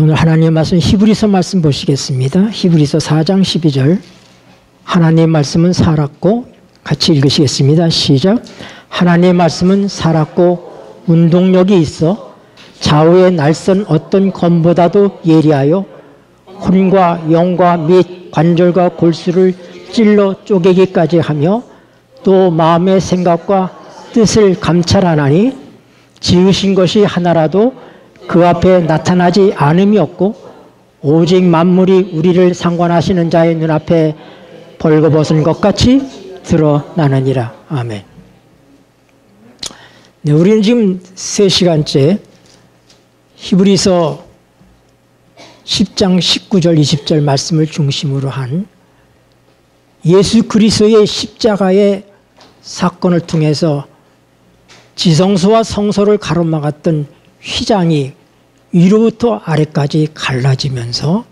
오늘 하나님의 말씀 히브리서 말씀 보시겠습니다. 히브리서 4장 12절. 하나님의 말씀은 살았고, 같이 읽으시겠습니다. 시작. 하나님의 말씀은 살았고 운동력이 있어 좌우의 날선 어떤 검보다도 예리하여 혼과 영과 및 관절과 골수를 찔러 쪼개기까지 하며 또 마음의 생각과 뜻을 감찰하나니 지으신 것이 하나라도 그 앞에 나타나지 않음이 없고 오직 만물이 우리를 상관하시는 자의 눈앞에 벌거벗은 것 같이 드러나느니라. 아멘. 네, 우리는 지금 3시간째 히브리서 10장 19절 20절 말씀을 중심으로 한 예수 그리스도의 십자가의 사건을 통해서 지성소와 성소를 가로막았던 휘장이 위로부터 아래까지 갈라지면서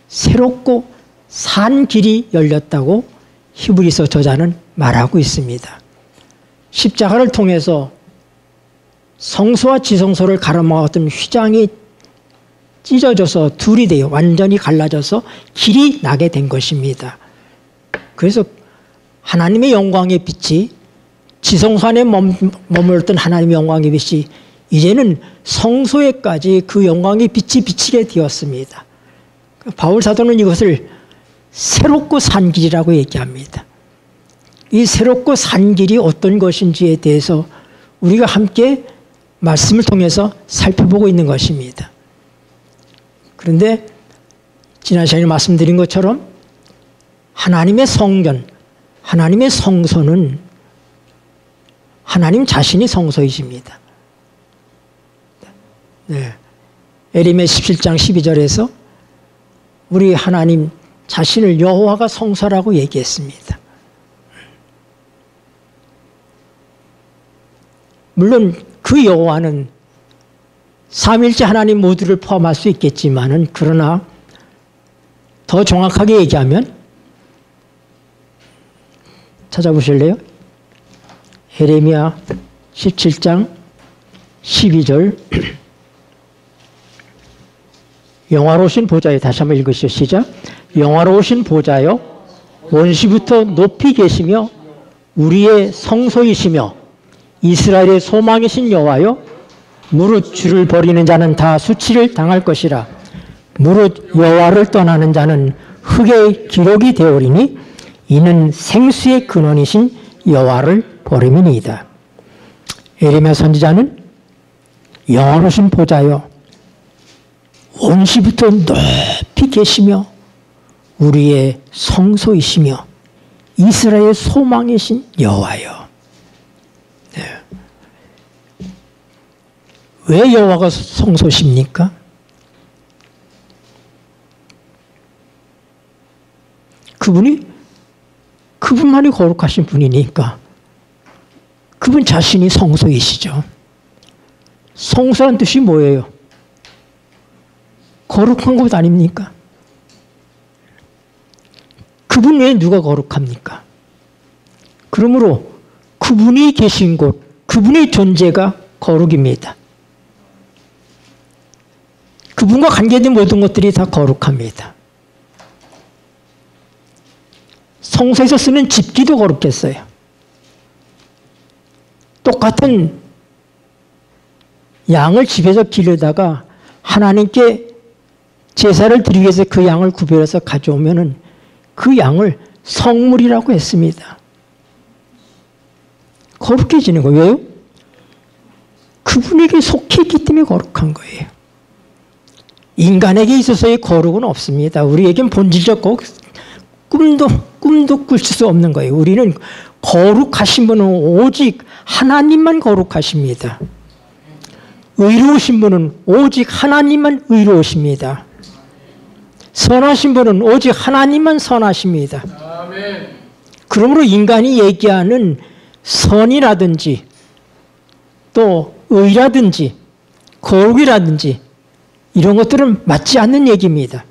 새롭고 산 길이 열렸다고 히브리서 저자는 말하고 있습니다. 십자가를 통해서 성소와 지성소를 가로막았던 휘장이 찢어져서 둘이 돼요. 완전히 갈라져서 길이 나게 된 것입니다. 그래서 하나님의 영광의 빛이 지성소 안에 머물렀던 하나님의 영광의 빛이 이제는 성소에까지 그 영광의 빛이 비치게 되었습니다. 바울 사도는 이것을 새롭고 산 길이라고 얘기합니다. 이 새롭고 산 길이 어떤 것인지에 대해서 우리가 함께 말씀을 통해서 살펴보고 있는 것입니다. 그런데 지난 시간에 말씀드린 것처럼 하나님의 성전, 하나님의 성소는 하나님 자신이 성소이십니다. 네. 에레미야 17장 12절에서 우리 하나님 자신을 여호와가 성소라고 얘기했습니다. 물론 그 여호와는 삼일째 하나님 모두를 포함할 수 있겠지만은 그러나 더 정확하게 얘기하면 찾아보실래요? 에레미야 17장 12절 영화로우신 보좌에 다시 한번 읽으시죠. 시작. 영화로우신 보좌여 원시부터 높이 계시며 우리의 성소이시며 이스라엘의 소망이신 여호와여 무릇 주를 버리는 자는 다 수치를 당할 것이라. 무릇 여호와를 떠나는 자는 흙의 기록이 되오리니 이는 생수의 근원이신 여호와를 버림이니이다. 에레미야 선지자는 영화로우신 보좌여 원시부터 높이 계시며 우리의 성소이시며 이스라엘의 소망이신 여호와여. 네. 왜 여호와가 성소십니까? 그분만이 거룩하신 분이니까 그분 자신이 성소이시죠. 성소란 뜻이 뭐예요? 거룩한 곳 아닙니까? 그분 외에 누가 거룩합니까? 그러므로 그분이 계신 곳, 그분의 존재가 거룩입니다. 그분과 관계된 모든 것들이 다 거룩합니다. 성소에서 쓰는 집기도 거룩했어요. 똑같은 양을 집에서 기르다가 하나님께 제사를 드리기 위해서 그 양을 구별해서 가져오면은 그 양을 성물이라고 했습니다. 거룩해지는 거예요. 왜요? 그분에게 속해 있기 때문에 거룩한 거예요. 인간에게 있어서의 거룩은 없습니다. 우리에겐 본질적 꿈도 꿀 수 없는 거예요. 우리는 거룩하신 분은 오직 하나님만 거룩하십니다. 의로우신 분은 오직 하나님만 의로우십니다. 선하신 분은 오직 하나님만 선하십니다. 아멘. 그러므로 인간이 얘기하는 선이라든지 또 의라든지 거룩이라든지 이런 것들은 맞지 않는 얘기입니다.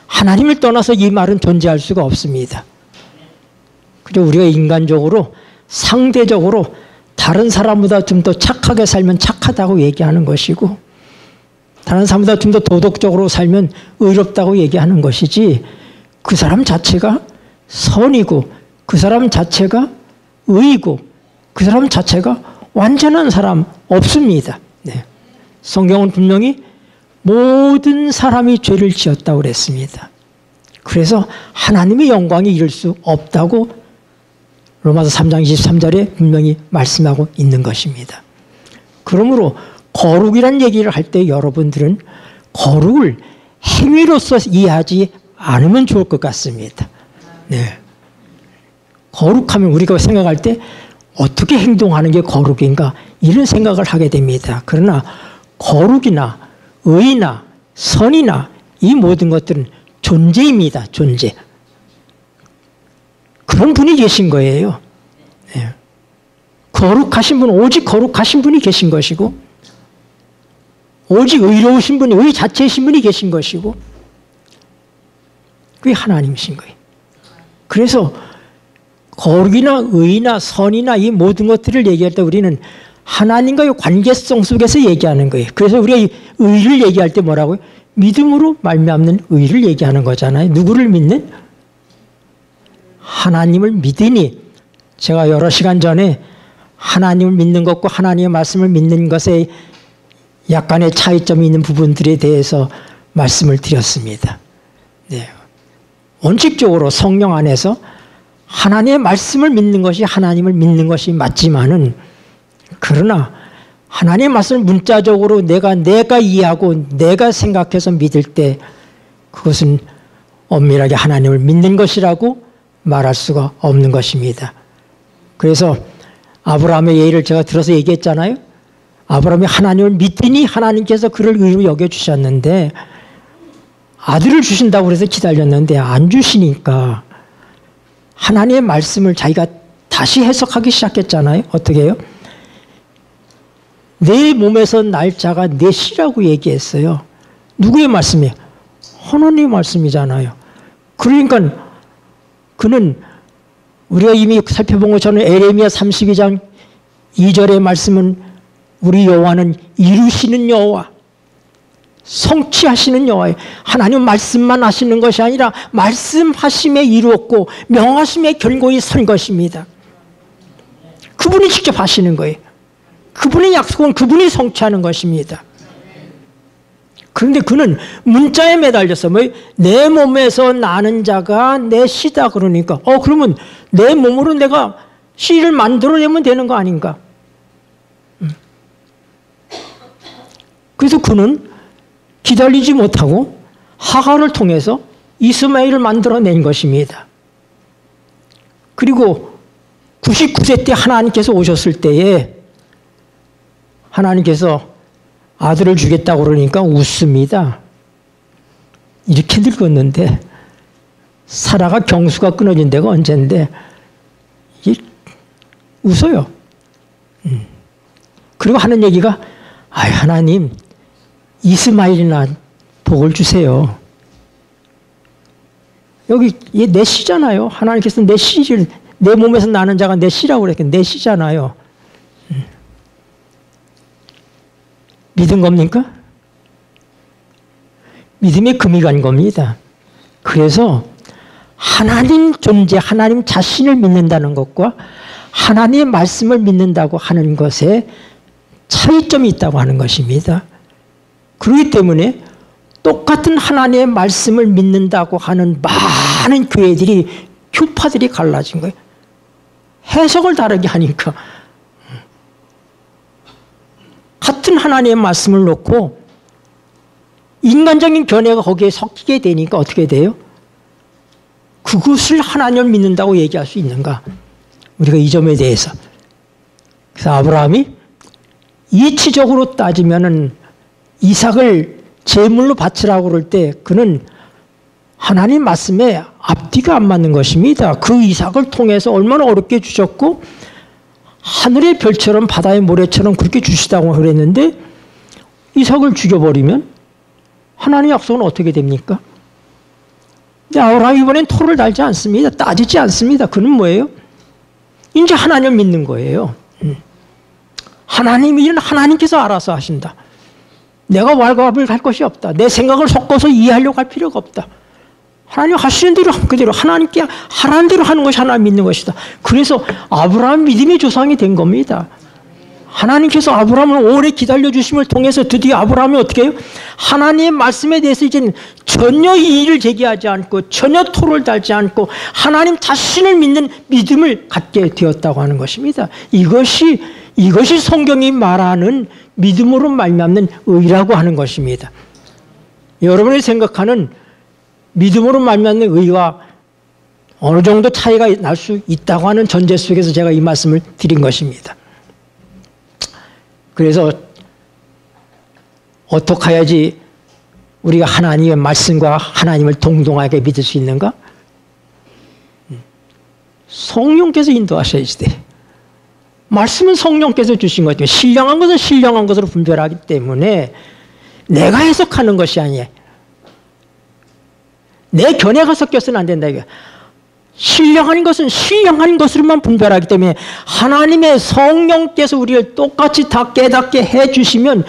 하나님을 떠나서 이 말은 존재할 수가 없습니다. 그저 우리가 인간적으로 상대적으로 다른 사람보다 좀 더 착하게 살면 착하다고 얘기하는 것이고 다른 사람보다 좀 더 도덕적으로 살면 의롭다고 얘기하는 것이지 그 사람 자체가 선이고 그 사람 자체가 의이고 그 사람 자체가 완전한 사람 없습니다. 네. 성경은 분명히 모든 사람이 죄를 지었다고 그랬습니다. 그래서 하나님의 영광에 이를 수 없다고 로마서 3장 23절에 분명히 말씀하고 있는 것입니다. 그러므로 거룩이라는 얘기를 할 때 여러분들은 거룩을 행위로서 이해하지 않으면 좋을 것 같습니다. 네. 거룩하면 우리가 생각할 때 어떻게 행동하는 게 거룩인가 이런 생각을 하게 됩니다. 그러나 거룩이나 의나 선이나 이 모든 것들은 존재입니다. 존재. 그런 분이 계신 거예요. 네. 거룩하신 분, 오직 거룩하신 분이 계신 것이고 오직 의로우신 분이 의 자체이신 분이 계신 것이고 그게 하나님이신 거예요. 그래서 거룩이나 의나 선이나 이 모든 것들을 얘기할 때 우리는 하나님과의 관계성 속에서 얘기하는 거예요. 그래서 우리가 의를 얘기할 때 뭐라고요? 믿음으로 말미암는 의를 얘기하는 거잖아요. 누구를 믿는? 하나님을 믿으니. 제가 여러 시간 전에 하나님을 믿는 것과 하나님의 말씀을 믿는 것에 약간의 차이점이 있는 부분들에 대해서 말씀을 드렸습니다. 네. 원칙적으로 성령 안에서 하나님의 말씀을 믿는 것이 하나님을 믿는 것이 맞지만은 그러나 하나님의 말씀을 문자적으로 내가 이해하고 내가 생각해서 믿을 때 그것은 엄밀하게 하나님을 믿는 것이라고 말할 수가 없는 것입니다. 그래서 아브라함의 예를 제가 들어서 얘기했잖아요. 아브라함이 하나님을 믿더니 하나님께서 그를 의로 여겨주셨는데 아들을 주신다고 그래서 기다렸는데 안 주시니까 하나님의 말씀을 자기가 다시 해석하기 시작했잖아요. 어떻게 해요? 내 몸에서 날 자가 내 씨라고 얘기했어요. 누구의 말씀이에요? 하나님의 말씀이잖아요. 그러니까 그는 우리가 이미 살펴본 것처럼 에레미야 32장 2절의 말씀은 우리 여호와는 이루시는 여호와, 성취하시는 여호와예요. 하나님 말씀만 하시는 것이 아니라 말씀하심에 이루었고 명하심에 견고히 선 것입니다. 그분이 직접 하시는 거예요. 그분의 약속은 그분이 성취하는 것입니다. 그런데 그는 문자에 매달려서 내 몸에서 나는 자가 내 씨다 그러니까 그러면 내 몸으로 내가 씨를 만들어내면 되는 거 아닌가? 그래서 그는 기다리지 못하고 하갈을 통해서 이스마엘을 만들어낸 것입니다. 그리고 99세 때 하나님께서 오셨을 때에 하나님께서 아들을 주겠다고 그러니까 웃습니다. 이렇게 늙었는데 사라가 경수가 끊어진 데가 언젠데 웃어요. 그리고 하는 얘기가 하나님 이스마엘이나 복을 주세요. 여기 얘 내 씨잖아요. 하나님께서 내 씨를 내 몸에서 나는 자가 내 씨라고 그랬겠네. 내 씨잖아요. 믿은 겁니까? 믿음의 금이 간 겁니다. 그래서 하나님 존재, 하나님 자신을 믿는다는 것과 하나님의 말씀을 믿는다고 하는 것에 차이점이 있다고 하는 것입니다. 그렇기 때문에 똑같은 하나님의 말씀을 믿는다고 하는 많은 교회들이, 교파들이 갈라진 거예요. 해석을 다르게 하니까. 같은 하나님의 말씀을 놓고 인간적인 견해가 거기에 섞이게 되니까 어떻게 돼요? 그것을 하나님을 믿는다고 얘기할 수 있는가? 우리가 이 점에 대해서. 그래서 아브라함이 이치적으로 따지면은 이삭을 제물로 바치라고 그럴 때 그는 하나님 말씀에 앞뒤가 안 맞는 것입니다. 그 이삭을 통해서 얼마나 어렵게 주셨고 하늘의 별처럼 바다의 모래처럼 그렇게 주시다고 그랬는데 이삭을 죽여버리면 하나님의 약속은 어떻게 됩니까? 근데 아브라함이 이번엔 토를 달지 않습니다. 따지지 않습니다. 그는 뭐예요? 이제 하나님을 믿는 거예요. 하나님 일은 하나님께서 알아서 하신다. 내가 왈가왈부를 할 것이 없다. 내 생각을 섞어서 이해하려고 할 필요가 없다. 하나님 하시는 대로 그대로 하나님께 하라는 대로 하는 것이 하나님 믿는 것이다. 그래서 아브라함 믿음의 조상이 된 겁니다. 하나님께서 아브라함을 오래 기다려주심을 통해서 드디어 아브라함이 어떻게 해요? 하나님의 말씀에 대해서 이제는 전혀 이의를 제기하지 않고 전혀 토를 달지 않고 하나님 자신을 믿는 믿음을 갖게 되었다고 하는 것입니다. 이것이 성경이 말하는 믿음으로 말미암는 의라고 하는 것입니다. 여러분이 생각하는 믿음으로 말미암는 의와 어느 정도 차이가 날 수 있다고 하는 전제 속에서 제가 이 말씀을 드린 것입니다. 그래서 어떻게 해야지 우리가 하나님의 말씀과 하나님을 동등하게 믿을 수 있는가? 성령께서 인도하셔야지 돼. 말씀은 성령께서 주신 거죠. 신령한 것은 신령한 것으로 분별하기 때문에 내가 해석하는 것이 아니에요. 내 견해가 섞여서는 안 된다 이거. 신령한 것은 신령한 것으로만 분별하기 때문에 하나님의 성령께서 우리를 똑같이 다 깨닫게 해주시면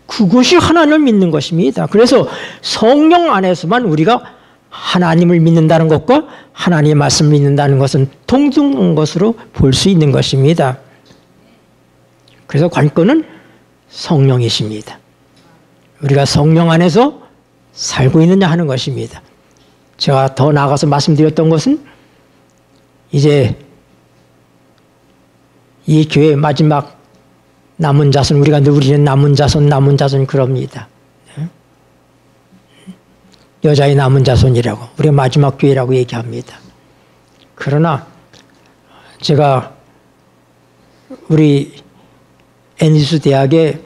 그것이 하나님을 믿는 것입니다. 그래서 성령 안에서만 우리가 하나님을 믿는다는 것과 하나님의 말씀을 믿는다는 것은 동등한 것으로 볼 수 있는 것입니다. 그래서 관건은 성령이십니다. 우리가 성령 안에서 살고 있느냐 하는 것입니다. 제가 더 나아가서 말씀드렸던 것은 이제 이 교회의 마지막 남은 자손, 우리가 늘 우리는 남은 자손 그럽니다. 여자의 남은 자손이라고, 우리가 마지막 교회라고 얘기합니다. 그러나 제가 우리 애니스 대학의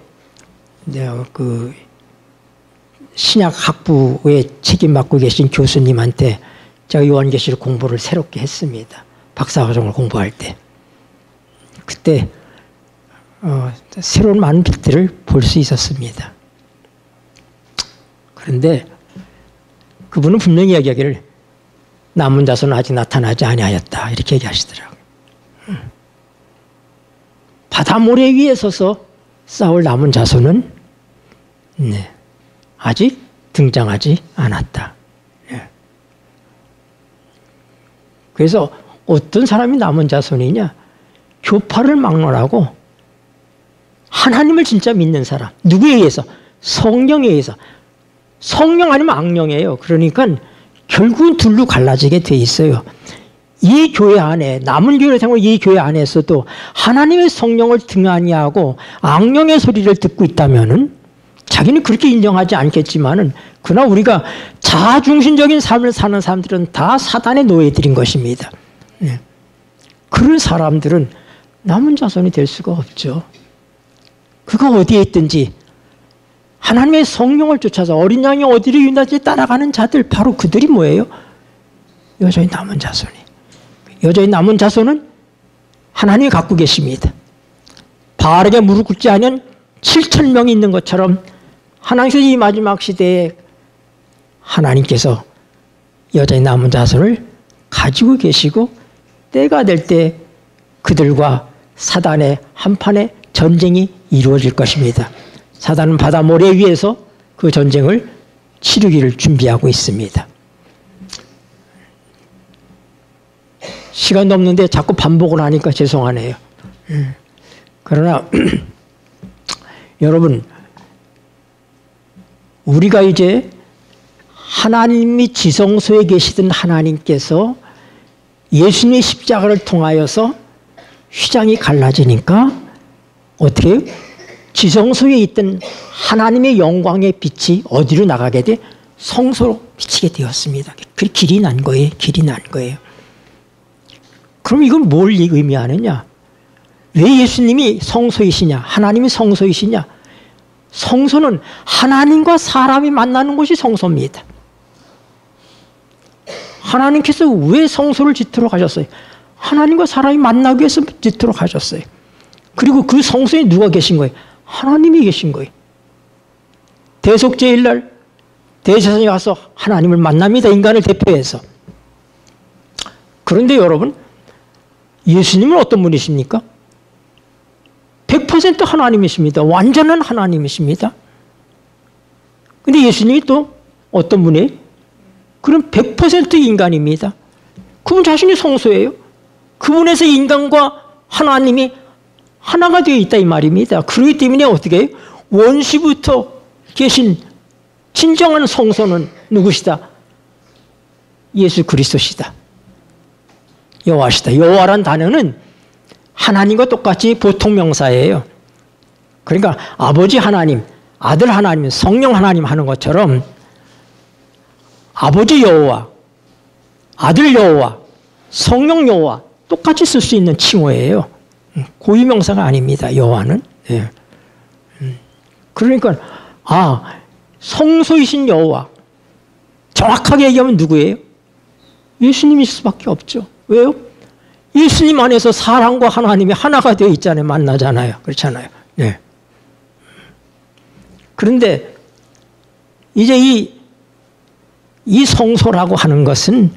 그 신약 학부에 책임 맡고 계신 교수님한테 제가 요한계시록 공부를 새롭게 했습니다. 박사과정을 공부할 때. 그때 새로운 많은 빛들을 볼 수 있었습니다. 그런데 그분은 분명히 이야기하기를 남은 자손은 아직 나타나지 아니하였다 이렇게 얘기하시더라고요. 바다 모래 위에 서서 싸울 남은 자손은 아직 등장하지 않았다. 그래서 어떤 사람이 남은 자손이냐? 교파를 막론하고 하나님을 진짜 믿는 사람. 누구에 의해서? 성령에 의해서. 성령 아니면 악령이에요. 그러니까 결국은 둘로 갈라지게 돼 있어요. 이 교회 안에, 남은 교회를 생각하면 이 교회 안에서도 하나님의 성령을 등한히 하고 악령의 소리를 듣고 있다면은 자기는 그렇게 인정하지 않겠지만은 그러나 우리가 자아중심적인 삶을 사는 사람들은 다 사단의 노예들인 것입니다. 그런 사람들은 남은 자손이 될 수가 없죠. 그가 어디에 있든지 하나님의 성령을 쫓아서 어린 양이 어디로 인하지 따라가는 자들, 바로 그들이 뭐예요? 여전히 남은 자손이. 여전히 남은 자손은 하나님이 갖고 계십니다. 바알에게 무릎 꿇지 않은 7,000명이 있는 것처럼 하나님께서 이 마지막 시대에 하나님께서 여전히 남은 자손을 가지고 계시고 때가 될 때 그들과 사단의 한판의 전쟁이 이루어질 것입니다. 사단은 바다 모래 위에서 그 전쟁을 치르기를 준비하고 있습니다. 시간도 없는데 자꾸 반복을 하니까 죄송하네요. 그러나 여러분, 우리가 이제 하나님이 지성소에 계시던 하나님께서 예수님의 십자가를 통하여서 휘장이 갈라지니까 어떻게 해요? 지성소에 있던 하나님의 영광의 빛이 어디로 나가게 돼? 성소로 비치게 되었습니다. 그 길이 난 거예요. 길이 난 거예요. 그럼 이건 뭘 의미하느냐? 왜 예수님이 성소이시냐? 하나님이 성소이시냐? 성소는 하나님과 사람이 만나는 곳이 성소입니다. 하나님께서 왜 성소를 짓도록 하셨어요? 하나님과 사람이 만나기 위해서 짓도록 하셨어요. 그리고 그 성소에 누가 계신 거예요? 하나님이 계신 거예요. 대속죄일날 대제사장이 가서 하나님을 만납니다. 인간을 대표해서. 그런데 여러분, 예수님은 어떤 분이십니까? 100% 하나님이십니다. 완전한 하나님이십니다. 근데 예수님이 또 어떤 분이에요? 그럼 100% 인간입니다. 그분 자신이 성소예요. 그분에서 인간과 하나님이 하나가 되어 있다 이 말입니다. 그렇기 때문에 어떻게 해요? 원시부터 계신 진정한 성소는 누구시다? 예수 그리스도시다. 여호와시다. 여호와란 단어는 하나님과 똑같이 보통 명사예요. 그러니까 아버지 하나님, 아들 하나님, 성령 하나님 하는 것처럼 아버지 여호와, 아들 여호와, 성령 여호와 똑같이 쓸 수 있는 칭호예요. 고유명사가 아닙니다. 여호와는. 예. 그러니까 성소이신 여호와, 정확하게 얘기하면 누구예요? 예수님일 수밖에 없죠. 왜요? 예수님 안에서 사람과 하나님이 하나가 되어 있잖아요. 만나잖아요. 그렇잖아요. 네. 그런데 이제 이 성소라고 하는 것은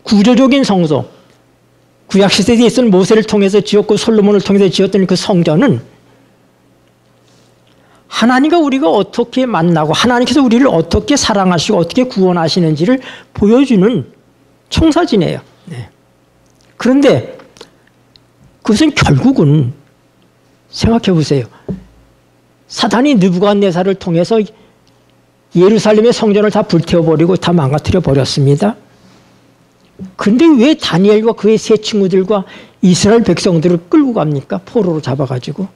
구조적인 성소, 구약시대에 있었던 모세를 통해서 지었고 솔로몬을 통해서 지었던 그 성전은 하나님과 우리가 어떻게 만나고 하나님께서 우리를 어떻게 사랑하시고 어떻게 구원하시는지를 보여주는 청사진이에요. 네. 그런데 그것은 결국은 생각해 보세요. 사단이 느부갓네살을 통해서 예루살렘의 성전을 다 불태워버리고 다 망가뜨려 버렸습니다. 그런데 왜 다니엘과 그의 세 친구들과 이스라엘 백성들을 끌고 갑니까? 포로로 잡아가지고.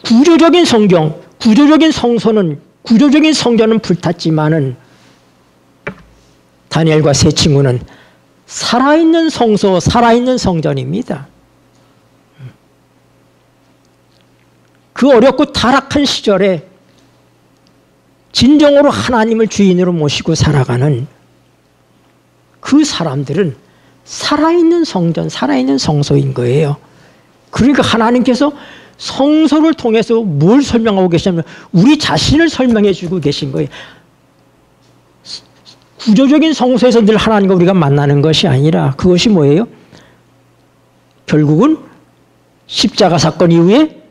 구조적인 성경, 구조적인 성소는, 구조적인 성전은 불탔지만은 다니엘과 세 친구는 살아있는 성소, 살아있는 성전입니다. 그 어렵고 타락한 시절에 진정으로 하나님을 주인으로 모시고 살아가는 그 사람들은 살아있는 성전, 살아있는 성소인 거예요. 그러니까 하나님께서 성소를 통해서 뭘 설명하고 계시냐면 우리 자신을 설명해 주고 계신 거예요. 구조적인 성소에서 늘 하나님과 우리가 만나는 것이 아니라 그것이 뭐예요? 결국은 십자가 사건 이후에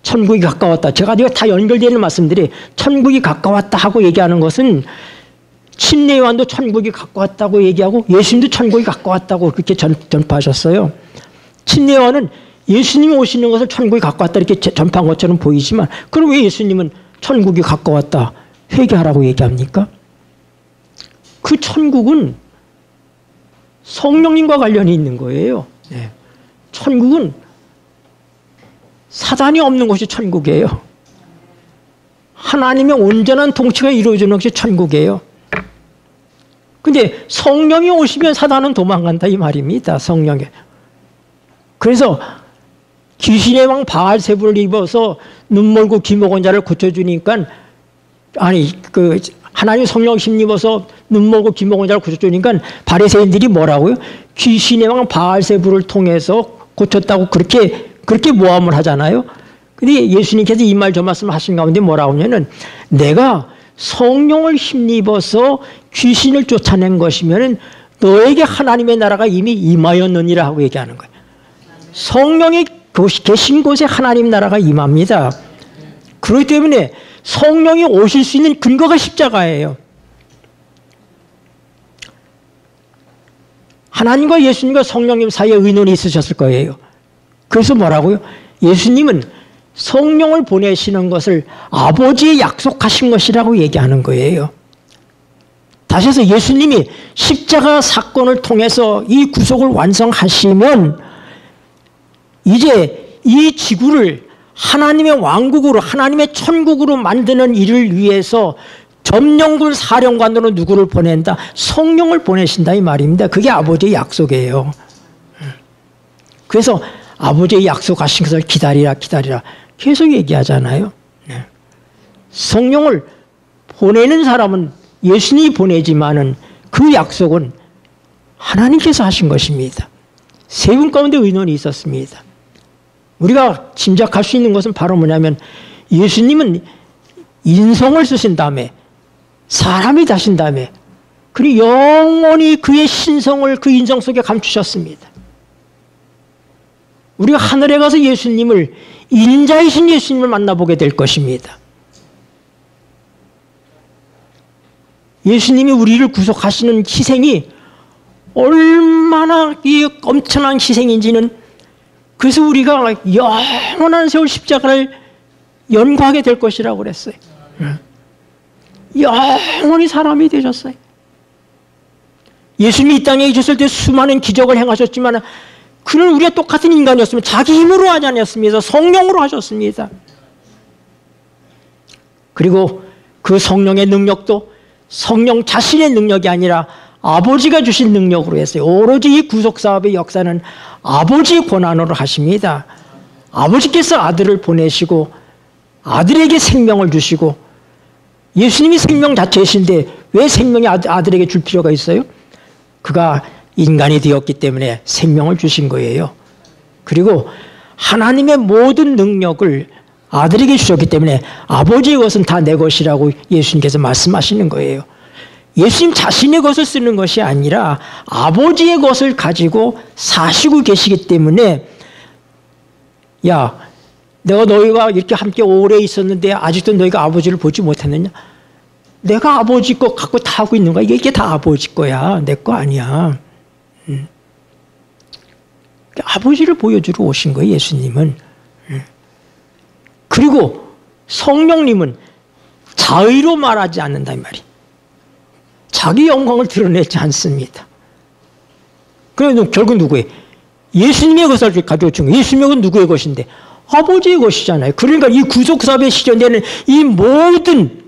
천국이 가까웠다. 제가 다 연결되는 말씀들이 천국이 가까웠다 하고 얘기하는 것은 침례 요한도 천국이 가까웠다고 얘기하고 예수님도 천국이 가까웠다고 그렇게 전파하셨어요. 침례 요한은 예수님이 오시는 것을 천국이 가까웠다 이렇게 전파한 것처럼 보이지만 그럼 왜 예수님은 천국이 가까웠다 회개하라고 얘기합니까? 그 천국은 성령님과 관련이 있는 거예요. 네. 천국은 사단이 없는 것이 천국이에요. 하나님의 온전한 통치가 이루어지는 것이 천국이에요. 근데 성령이 오시면 사단은 도망간다 이 말입니다. 성령이. 그래서 귀신의 왕 바알세불을 입어서 눈멀고 귀먹은 자를 고쳐주니까 하나님 성령 힘입어서 눈멀고 귀먹은 자를 고쳐주니까 바리새인들이 뭐라고요? 귀신의 왕 바알세불을 통해서 고쳤다고 그렇게 모함을 하잖아요. 근데 예수님께서 이 말 저 말씀 하신 가운데 뭐라고 하냐면 내가 성령을 힘입어서 귀신을 쫓아낸 것이면 너에게 하나님의 나라가 이미 임하였느니라 하고 얘기하는 거예요. 성령이 계신 곳에 하나님 나라가 임합니다. 그렇기 때문에 성령이 오실 수 있는 근거가 십자가예요. 하나님과 예수님과 성령님 사이에 의논이 있으셨을 거예요. 그래서 뭐라고요? 예수님은 성령을 보내시는 것을 아버지의 약속하신 것이라고 얘기하는 거예요. 다시 해서 예수님이 십자가 사건을 통해서 이 구속을 완성하시면 이제 이 지구를 하나님의 왕국으로 하나님의 천국으로 만드는 일을 위해서 점령군 사령관으로 누구를 보낸다? 성령을 보내신다 이 말입니다. 그게 아버지의 약속이에요. 그래서 아버지의 약속하신 것을 기다리라 기다리라 계속 얘기하잖아요. 성령을 보내는 사람은 예수님이 보내지만은 그 약속은 하나님께서 하신 것입니다. 세 분 가운데 의논이 있었습니다. 우리가 짐작할 수 있는 것은 바로 뭐냐면 예수님은 인성을 쓰신 다음에 사람이 되신 다음에 그리고 영원히 그의 신성을 그 인성 속에 감추셨습니다. 우리가 하늘에 가서 예수님을 인자이신 예수님을 만나보게 될 것입니다. 예수님이 우리를 구속하시는 희생이 얼마나 이 엄청난 희생인지는, 그래서 우리가 영원한 세월 십자가를 연구하게 될 것이라고 그랬어요. 영원히 사람이 되셨어요. 예수님이 이 땅에 계셨을 때 수많은 기적을 행하셨지만 그는 우리가 똑같은 인간이었으면 자기 힘으로 하지 않았습니다. 성령으로 하셨습니다. 그리고 그 성령의 능력도 성령 자신의 능력이 아니라 아버지가 주신 능력으로 했어요. 오로지 이 구속사업의 역사는 아버지의 권한으로 하십니다. 아버지께서 아들을 보내시고 아들에게 생명을 주시고, 예수님이 생명 자체이신데 왜 생명이 아들에게 줄 필요가 있어요? 그가 인간이 되었기 때문에 생명을 주신 거예요. 그리고 하나님의 모든 능력을 아들에게 주셨기 때문에 아버지의 것은 다 내 것이라고 예수님께서 말씀하시는 거예요. 예수님 자신의 것을 쓰는 것이 아니라 아버지의 것을 가지고 사시고 계시기 때문에, 야, 내가 너희가 이렇게 함께 오래 있었는데 아직도 너희가 아버지를 보지 못했느냐? 내가 아버지 거 갖고 다 하고 있는 거야. 이게 다 아버지 거야. 내 거 아니야. 아버지를 보여주러 오신 거예요, 예수님은. 그리고 성령님은 자의로 말하지 않는다 이 말이. 자기 영광을 드러내지 않습니다. 그래서 결국 누구예요? 예수님의 것을 가지고 준 거예요. 예수님의 것은 누구의 것인데? 아버지의 것이잖아요. 그러니까 이 구속사업에 실현되는 이 모든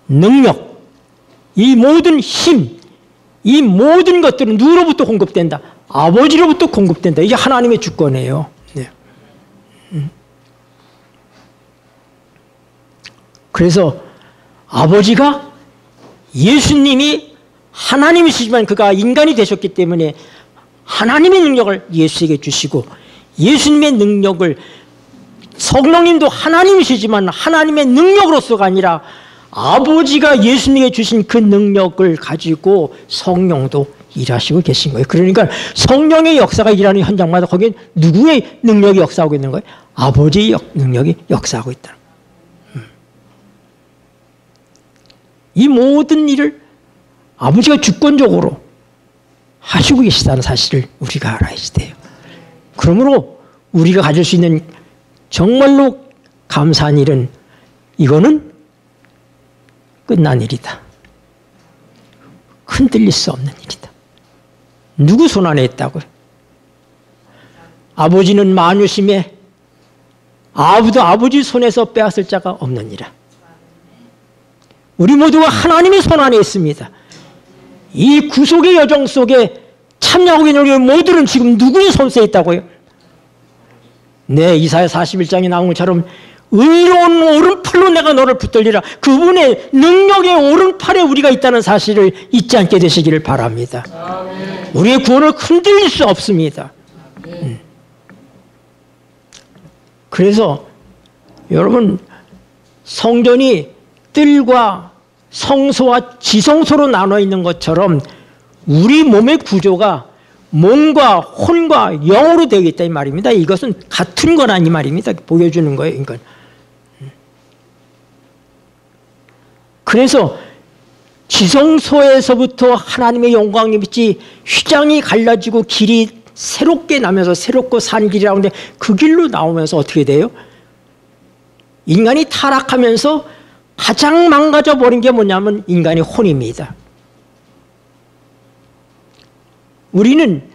능력, 이 모든 힘, 이 모든 것들은 누구로부터 공급된다? 아버지로부터 공급된다. 이게 하나님의 주권이에요. 네. 그래서 아버지가, 예수님이 하나님이시지만 그가 인간이 되셨기 때문에 하나님의 능력을 예수에게 주시고, 예수님의 능력을, 성령님도 하나님이시지만 하나님의 능력으로서가 아니라 아버지가 예수님에게 주신 그 능력을 가지고 성령도 일하시고 계신 거예요. 그러니까 성령의 역사가 일하는 현장마다 거기에 누구의 능력이 역사하고 있는 거예요? 아버지의 능력이 역사하고 있다. 이 모든 일을 아버지가 주권적으로 하시고 계시다는 사실을 우리가 알아야 돼요. 그러므로 우리가 가질 수 있는 정말로 감사한 일은, 이거는 끝난 일이다. 흔들릴 수 없는 일이다. 누구 손 안에 있다고요? 아버지는 만유심에 아무도 아버지 손에서 빼앗을 자가 없느니라. 우리 모두가 하나님의 손 안에 있습니다. 이 구속의 여정 속에 참여하고 있는 우리 모두는 지금 누구의 손에 있다고요? 네, 이사야 41장에 나온 것처럼 의로운 오른팔로 내가 너를 붙들리라. 그분의 능력의 오른팔에 우리가 있다는 사실을 잊지 않게 되시기를 바랍니다. 아멘. 우리의 구원을 흔들릴 수 없습니다. 그래서 여러분, 성전이 뜰과 성소와 지성소로 나눠 있는 것처럼 우리 몸의 구조가 몸과 혼과 영으로 되어 있다 이 말입니다. 이것은 같은 거란 이 말입니다. 보여주는 거예요. 그러니까. 그래서 지성소에서부터 하나님의 영광이 빛이 휘장이 갈라지고 길이 새롭게 나면서, 새롭고 산 길이라고 하는데 그 길로 나오면서 어떻게 돼요? 인간이 타락하면서 가장 망가져 버린 게 뭐냐면 인간의 혼입니다. 우리는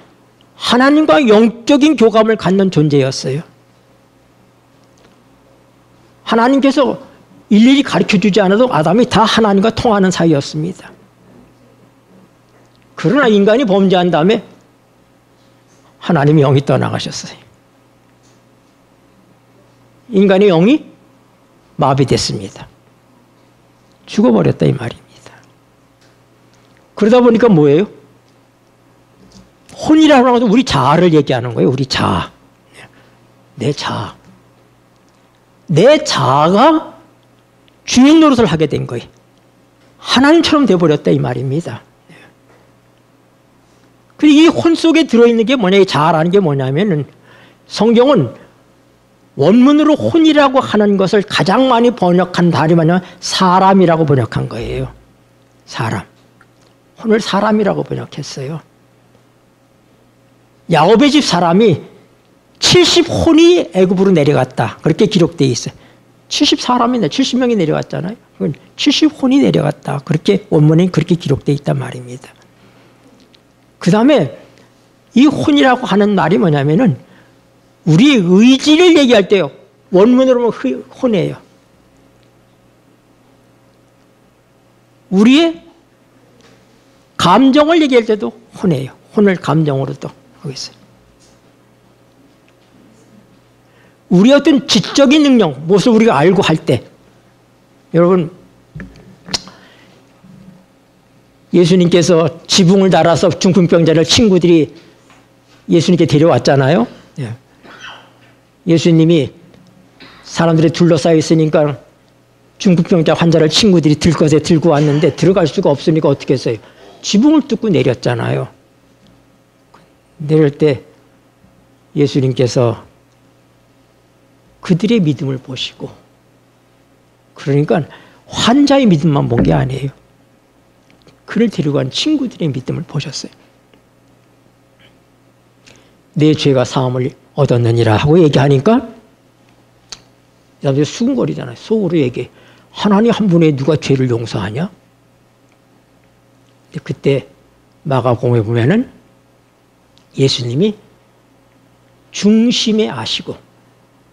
하나님과 영적인 교감을 갖는 존재였어요. 하나님께서 일일이 가르쳐주지 않아도 아담이 다 하나님과 통하는 사이였습니다. 그러나 인간이 범죄한 다음에 하나님의 영이 떠나가셨어요. 인간의 영이 마비됐습니다. 죽어버렸다 이 말입니다. 그러다 보니까 뭐예요? 혼이라고 하는 것은 우리 자아를 얘기하는 거예요. 우리 자아. 내 자아. 내 자아가 주인 노릇을 하게 된 거예요. 하나님처럼 되어버렸다 이 말입니다. 그리고 이 혼 속에 들어있는 게 뭐냐, 이 자아라는 게 뭐냐면은 성경은 원문으로 혼이라고 하는 것을 가장 많이 번역한 말이 뭐냐면 사람이라고 번역한 거예요. 사람. 혼을 사람이라고 번역했어요. 야곱의 집 사람이 70혼이 애굽으로 내려갔다. 그렇게 기록되어 있어요. 70명이 내려갔잖아요. 70혼이 내려갔다. 그렇게 원문에 그렇게 기록되어 있단 말입니다. 그 다음에 이 혼이라고 하는 말이 뭐냐면은 우리의 의지를 얘기할 때요. 원문으로 보면 혼이에요. 우리의 감정을 얘기할 때도 혼이에요. 혼을 감정으로 또 하고 있어요. 우리의 어떤 지적인 능력, 무엇을 우리가 알고 할 때, 여러분, 예수님께서 지붕을 달아서 중풍병자를 친구들이 예수님께 데려왔잖아요. 예수님이 사람들이 둘러싸여 있으니까 중풍병자 환자를 친구들이 들것에 들고 왔는데 들어갈 수가 없으니까 어떻게 했어요? 지붕을 뚫고 내렸잖아요. 내릴 때 예수님께서 그들의 믿음을 보시고, 그러니까 환자의 믿음만 본 게 아니에요. 그를 데리고 간 친구들의 믿음을 보셨어요. 내 죄가 사함을 얻었느니라 하고 얘기하니까 사람들이 수근거리잖아요. 속으로 얘기해. 하나님 한 분에 누가 죄를 용서하냐? 근데 그때 마가복음에 보면은 예수님이 중심에 아시고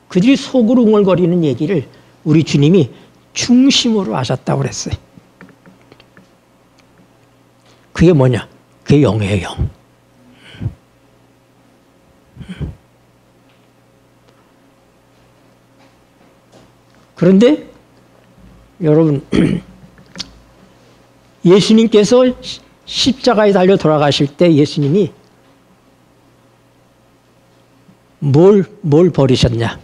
그들이 속으로 웅얼거리는 얘기를 우리 주님이 중심으로 아셨다고 그랬어요. 그게 뭐냐? 그게 영이에요, 영. 그런데 여러분, 예수님께서 십자가에 달려 돌아가실 때 예수님이 뭘 버리셨냐?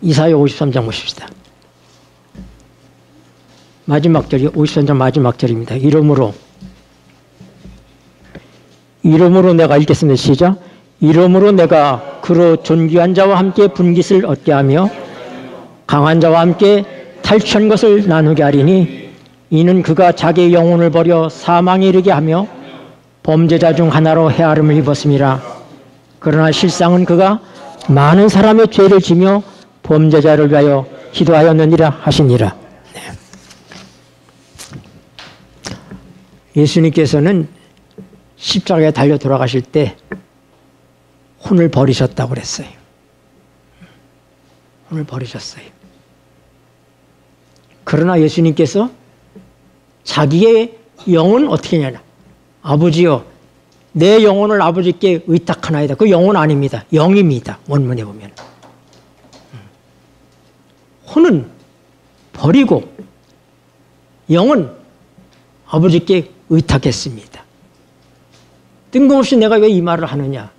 이사야 53장 보십시다. 마지막 절이 53장 마지막 절입니다. 이러므로 내가 읽겠습니다. 시작. 이러므로 내가 그로 존귀한 자와 함께 분깃을 얻게 하며 강한 자와 함께 탈취한 것을 나누게 하리니 이는 그가 자기의 영혼을 버려 사망에 이르게 하며 범죄자 중 하나로 헤아림을 입었음이라. 그러나 실상은 그가 많은 사람의 죄를 지며 범죄자를 위하여 기도하였느니라 하시니라. 네. 예수님께서는 십자가에 달려 돌아가실 때 혼을 버리셨다고 그랬어요. 혼을 버리셨어요. 그러나 예수님께서 자기의 영은 어떻게 하냐? 아버지여, 내 영혼을 아버지께 의탁하나이다. 그 영혼 아닙니다. 영입니다. 원문에 보면. 혼은 버리고 영은 아버지께 의탁했습니다. 뜬금없이 내가 왜 이 말을 하느냐?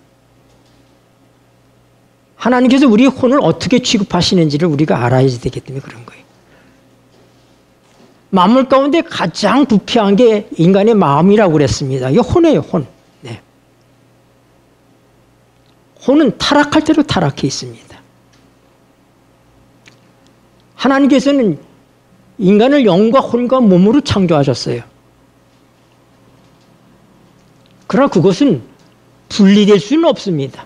하나님께서 우리의 혼을 어떻게 취급하시는지를 우리가 알아야 되기 때문에 그런 거예요. 만물 가운데 가장 부패한 게 인간의 마음이라고 그랬습니다. 이게 혼이에요, 혼. 네. 혼은 타락할 대로 타락해 있습니다. 하나님께서는 인간을 영과 혼과 몸으로 창조하셨어요. 그러나 그것은 분리될 수는 없습니다.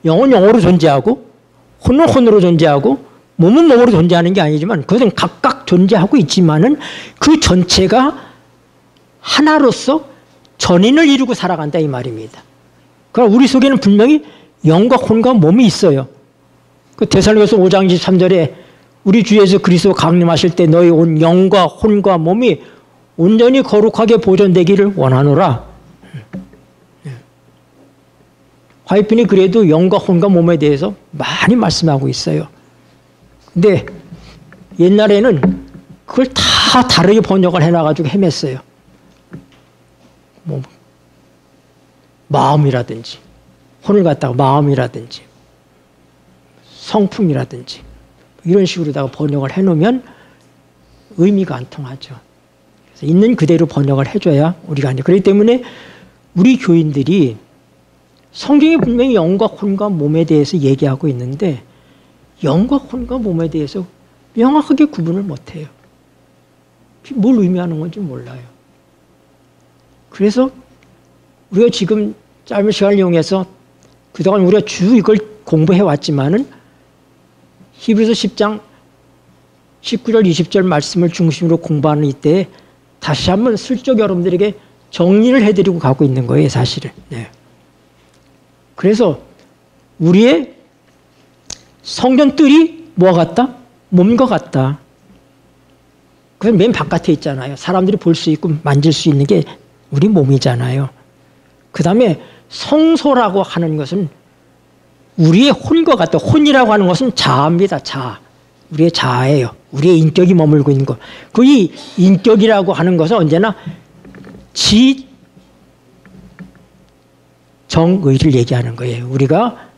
영은 영으로 존재하고 혼은 혼으로 존재하고 몸은 몸으로 존재하는 게 아니지만 그것은 각각 존재하고 있지만은 그 전체가 하나로서 전인을 이루고 살아간다 이 말입니다. 그러나 우리 속에는 분명히 영과 혼과 몸이 있어요. 그 데살로니가서 5장 23절에 우리 주 예수 그리스도 강림하실 때 너희 온 영과 혼과 몸이 온전히 거룩하게 보존되기를 원하노라. 화이픈이 그래도 영과 혼과 몸에 대해서 많이 말씀하고 있어요. 근데 옛날에는 그걸 다 다르게 번역을 해놔가지고 헤맸어요. 뭐 마음이라든지 혼을 갖다가 마음이라든지 성품이라든지 이런 식으로다가 번역을 해놓으면 의미가 안 통하죠. 그래서 있는 그대로 번역을 해줘야 우리가 안 돼. 그렇기 때문에 우리 교인들이 성경에 분명히 영과 혼과 몸에 대해서 얘기하고 있는데 영과 혼과 몸에 대해서 명확하게 구분을 못해요. 뭘 의미하는 건지 몰라요. 그래서 우리가 지금 짧은 시간을 이용해서 그동안 우리가 쭉 이걸 공부해 왔지만은 히브리서 10장 19절 20절 말씀을 중심으로 공부하는 이때 다시 한번 슬쩍 여러분들에게 정리를 해드리고 가고 있는 거예요, 사실은. 네. 그래서 우리의 성전 뜰이 뭐와 같다? 몸과 같다. 그래서 맨 바깥에 있잖아요. 사람들이 볼 수 있고 만질 수 있는 게 우리 몸이잖아요. 그 다음에 성소라고 하는 것은 우리의 혼과 같다. 혼이라고 하는 것은 자아입니다. 자아. 우리의 자아예요. 우리의 인격이 머물고 있는 것. 그 이 인격이라고 하는 것은 언제나 지정의를 얘기하는 거예요. 우리가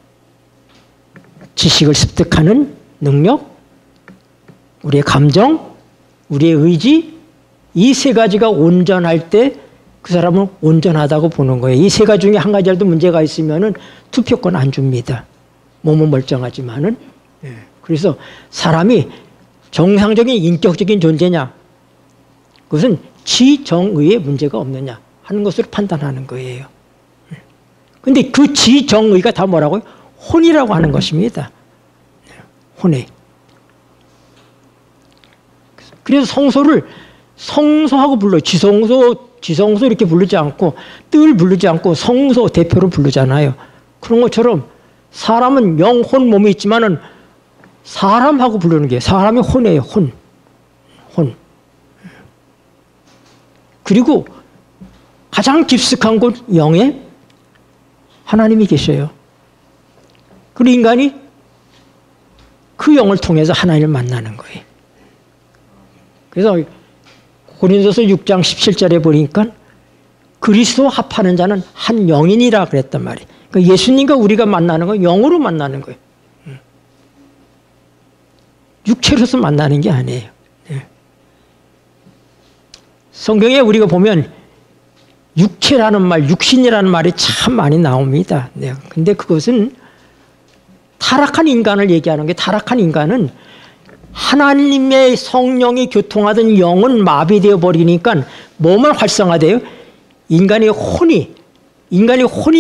지식을 습득하는 능력, 우리의 감정, 우리의 의지, 이 세 가지가 온전할 때 그 사람은 온전하다고 보는 거예요. 이 세 가지 중에 한 가지라도 문제가 있으면은 투표권 안 줍니다. 몸은 멀쩡하지만은. 그래서 사람이 정상적인 인격적인 존재냐, 그것은 지정의에 문제가 없느냐 하는 것으로 판단하는 거예요. 그런데 그 지정의가 다 뭐라고요? 혼이라고 하는 것입니다. 혼에. 그래서 성소를 성소하고 불러요. 지성소 이렇게 부르지 않고 뜰 부르지 않고 성소 대표로 부르잖아요. 그런 것처럼 사람은 영, 혼, 몸이 있지만은 사람하고 부르는 게 사람이 혼이에요. 혼. 그리고 가장 깊숙한 곳 영에 하나님이 계셔요. 그리고 인간이 그 영을 통해서 하나님을 만나는 거예요. 그래서 고린도서 6장 17절에 보니까 그리스도 합하는 자는 한 영이니라 그랬단 말이에요. 그러니까 예수님과 우리가 만나는 건 영으로 만나는 거예요. 육체로서 만나는 게 아니에요. 성경에 우리가 보면 육체라는 말, 육신이라는 말이 참 많이 나옵니다. 근데 그것은 타락한 인간을 얘기하는 게, 타락한 인간은 하나님의 성령이 교통하던 영은 마비되어 버리니까 뭐만 활성화돼요? 인간의 혼이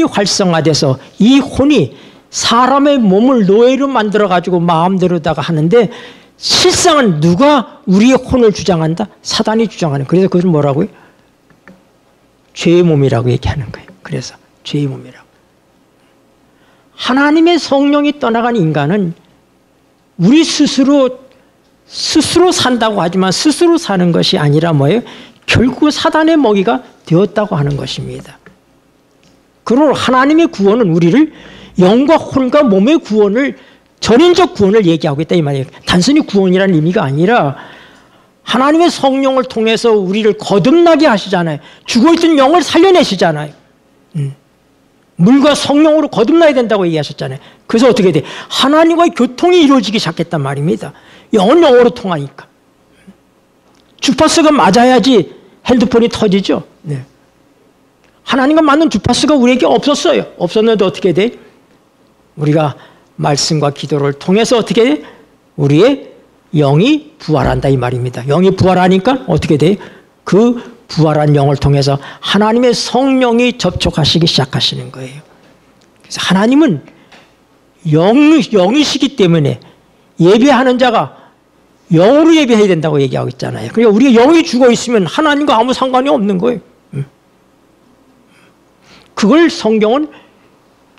활성화돼서 이 혼이 사람의 몸을 노예로 만들어가지고 마음대로다가 하는데, 실상은 누가 우리의 혼을 주장한다? 사단이 주장하는. 그래서 그것을 뭐라고요? 죄의 몸이라고 얘기하는 거예요. 그래서 죄의 몸이라고. 하나님의 성령이 떠나간 인간은 우리 스스로 산다고 하지만 스스로 사는 것이 아니라 뭐예요? 결국 사단의 먹이가 되었다고 하는 것입니다. 그러므로 하나님의 구원은 우리를 영과 혼과 몸의 구원을, 전인적 구원을 얘기하고 있다 이 말이에요. 단순히 구원이라는 의미가 아니라 하나님의 성령을 통해서 우리를 거듭나게 하시잖아요. 죽어있던 영을 살려내시잖아요. 물과 성령으로 거듭나야 된다고 얘기하셨잖아요. 그래서 어떻게 돼? 하나님과의 교통이 이루어지기 시작했단 말입니다. 영은 영으로 통하니까. 주파수가 맞아야지 핸드폰이 터지죠. 하나님과 맞는 주파수가 우리에게 없었어요. 없었는데 어떻게 돼? 우리가 말씀과 기도를 통해서 어떻게 돼? 우리의 영이 부활한다 이 말입니다. 영이 부활하니까 어떻게 돼? 그 부활한 영을 통해서 하나님의 성령이 접촉하시기 시작하시는 거예요. 그래서 하나님은 영이시기 때문에 예배하는 자가 영으로 예배해야 된다고 얘기하고 있잖아요. 그러니까 우리가 영이 죽어 있으면 하나님과 아무 상관이 없는 거예요. 그걸 성경은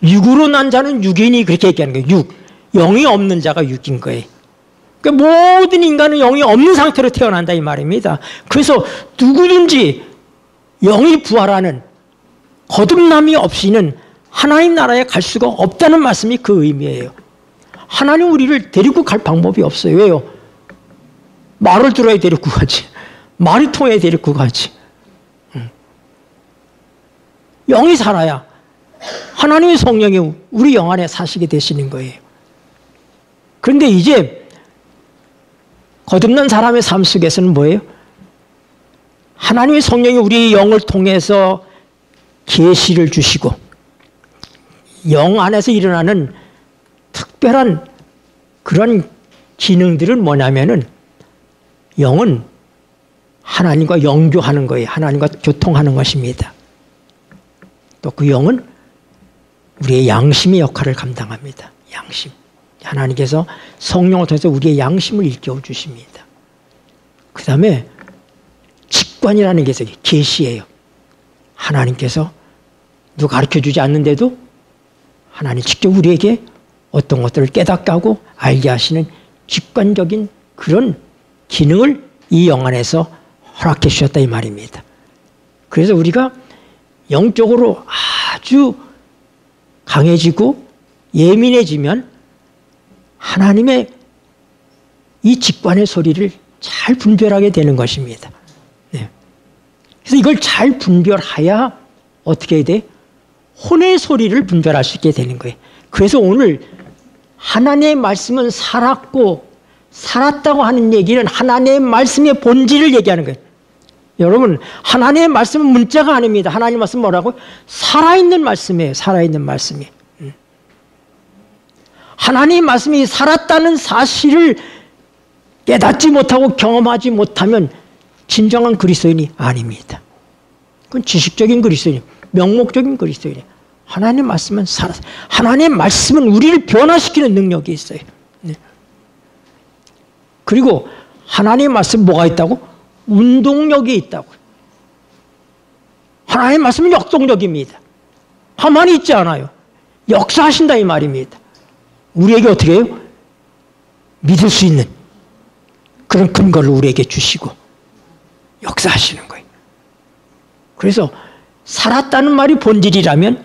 육으로 난 자는 육인이 그렇게 얘기하는 거예요. 육. 영이 없는 자가 육인 거예요. 그러니까 모든 인간은 영이 없는 상태로 태어난다 이 말입니다. 그래서 누구든지 영이 부활하는 거듭남이 없이는 하나님 나라에 갈 수가 없다는 말씀이 그 의미예요. 하나님 우리를 데리고 갈 방법이 없어요. 왜요? 말을 들어야 데리고 가지. 말이 통해야 데리고 가지. 영이 살아야 하나님의 성령이 우리 영 안에 사시게 되시는 거예요. 그런데 이제 거듭난 사람의 삶 속에서는 뭐예요? 하나님의 성령이 우리 영을 통해서 계시를 주시고 영 안에서 일어나는 특별한 그런 기능들은 뭐냐면은 영은 하나님과 영교하는 거예요. 하나님과 교통하는 것입니다. 또 그 영은 우리의 양심의 역할을 감당합니다. 양심. 하나님께서 성령을 통해서 우리의 양심을 일깨워 주십니다. 그 다음에 직관이라는 게 있어요. 계시예요. 하나님께서 누가 가르쳐주지 않는데도 하나님 직접 우리에게 어떤 것들을 깨닫게 하고 알게 하시는 직관적인 그런 기능을 이 영 안에서 허락해 주셨다 이 말입니다. 그래서 우리가 영적으로 아주 강해지고 예민해지면 하나님의 이 직관의 소리를 잘 분별하게 되는 것입니다. 네. 그래서 이걸 잘 분별해야 어떻게 해야 돼? 혼의 소리를 분별할 수 있게 되는 거예요. 그래서 오늘 하나님의 말씀은 살았고 살았다고 하는 얘기는 하나님의 말씀의 본질을 얘기하는 거예요. 여러분, 하나님의 말씀은 문자가 아닙니다. 하나님의 말씀은 뭐라고? 살아있는 말씀이에요. 살아있는 말씀이에요. 하나님의 말씀이 살았다는 사실을 깨닫지 못하고 경험하지 못하면 진정한 그리스도인이 아닙니다. 그건 지식적인 그리스도인, 명목적인 그리스도인. 하나님의 말씀은 살았어요. 하나님의 말씀은 우리를 변화시키는 능력이 있어요. 네. 그리고 하나님의 말씀 뭐가 있다고? 운동력이 있다고. 하나님의 말씀은 역동력입니다. 가만히 있지 않아요. 역사하신다 이 말입니다. 우리에게 어떻게 해요? 믿을 수 있는 그런 근거를 우리에게 주시고 역사하시는 거예요. 그래서 살았다는 말이 본질이라면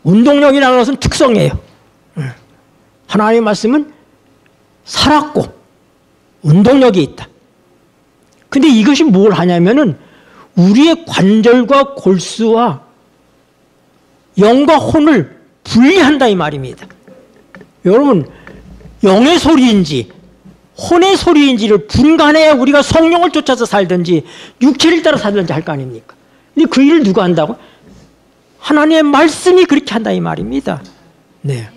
운동력이라는 것은 특성이에요. 하나님의 말씀은 살았고 운동력이 있다. 근데 이것이 뭘 하냐면은 우리의 관절과 골수와 영과 혼을 분리한다 이 말입니다. 여러분, 영의 소리인지 혼의 소리인지를 분간해야 우리가 성령을 쫓아서 살든지 육체를 따라 살든지 할 거 아닙니까? 근데 그 일을 누가 한다고? 하나님의 말씀이 그렇게 한다 이 말입니다. 네.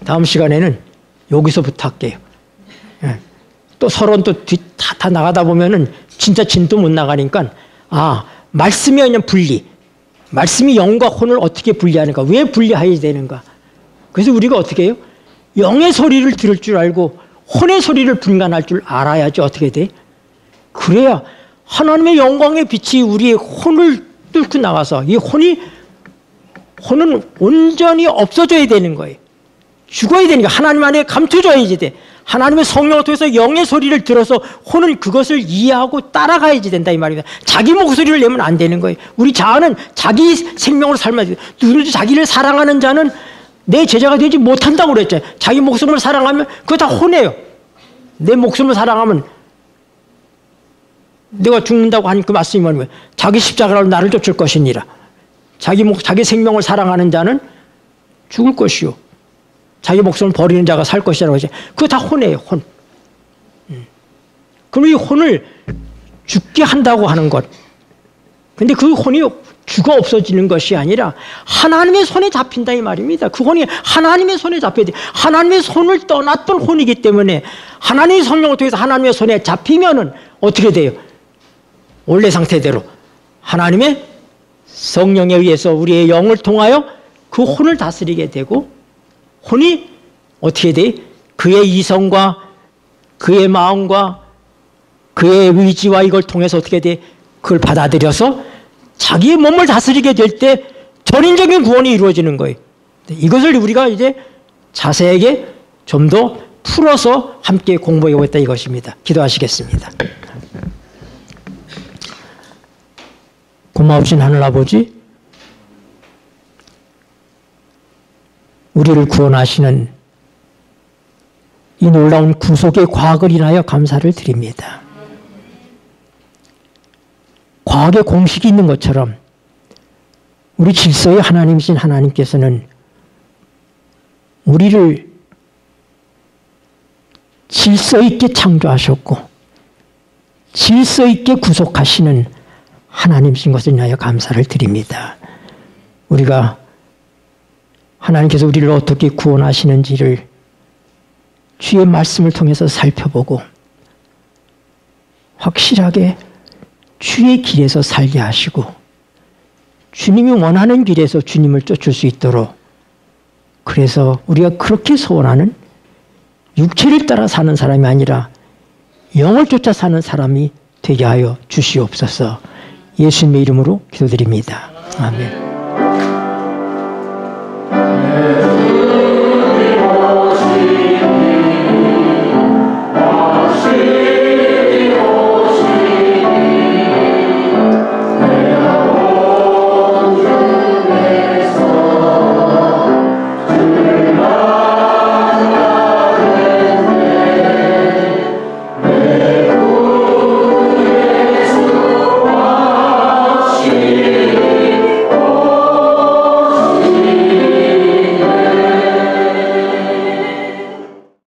다음 시간에는 여기서부터 할게요. 예. 또 서론 또 다 나가다 보면은 진짜 진도 못 나가니까 말씀이 그냥 분리. 말씀이 영과 혼을 어떻게 분리하는가? 왜 분리해야 되는가? 그래서 우리가 어떻게 해요? 영의 소리를 들을 줄 알고 혼의 소리를 분간할 줄 알아야지 어떻게 돼? 그래야 하나님의 영광의 빛이 우리의 혼을 뚫고 나가서 이 혼은 온전히 없어져야 되는 거예요. 죽어야 되니까 하나님 안에 감춰져야지 돼. 하나님의 성령을 통해서 영의 소리를 들어서 혼은 그것을 이해하고 따라가야지 된다 이 말입니다. 자기 목소리를 내면 안 되는 거예요. 우리 자아는 자기 생명으로 살면 돼. 누구든지 자기를 사랑하는 자는 내 제자가 되지 못한다고 그랬잖아요. 자기 목숨을 사랑하면 그거 다 혼이에요. 내 목숨을 사랑하면 내가 죽는다고 하니 그 말씀이 뭐냐면 자기 십자가로 나를 쫓을 것이니라. 자기 생명을 사랑하는 자는 죽을 것이요. 자기 목숨을 버리는 자가 살 것이라고 하죠. 그거 다 혼이에요. 혼. 그럼 이 혼을 죽게 한다고 하는 것. 근데 그 혼이 죽어 없어지는 것이 아니라 하나님의 손에 잡힌다 이 말입니다. 그 혼이 하나님의 손에 잡혀야 돼. 하나님의 손을 떠났던 혼이기 때문에 하나님의 성령을 통해서 하나님의 손에 잡히면은 어떻게 돼요? 원래 상태대로 하나님의 성령에 의해서 우리의 영을 통하여 그 혼을 다스리게 되고 혼이 어떻게 돼? 그의 이성과 그의 마음과 그의 의지와 이걸 통해서 어떻게 돼? 그걸 받아들여서 자기의 몸을 다스리게 될 때 전인적인 구원이 이루어지는 거예요. 이것을 우리가 이제 자세하게 좀 더 풀어서 함께 공부해 보겠다 이것입니다. 기도하시겠습니다. 고마우신 하늘아버지, 우리를 구원하시는 이 놀라운 구속의 과학을 인하여 감사를 드립니다. 과학의 공식이 있는 것처럼 우리 질서의 하나님이신 하나님께서는 우리를 질서 있게 창조하셨고 질서 있게 구속하시는 하나님이신 것을 인하여 감사를 드립니다. 우리가 하나님께서 우리를 어떻게 구원하시는지를 주의 말씀을 통해서 살펴보고 확실하게 주의 길에서 살게 하시고 주님이 원하는 길에서 주님을 쫓을 수 있도록, 그래서 우리가 그렇게 소원하는 육체를 따라 사는 사람이 아니라 영을 쫓아 사는 사람이 되게 하여 주시옵소서. 예수님의 이름으로 기도드립니다. 아멘.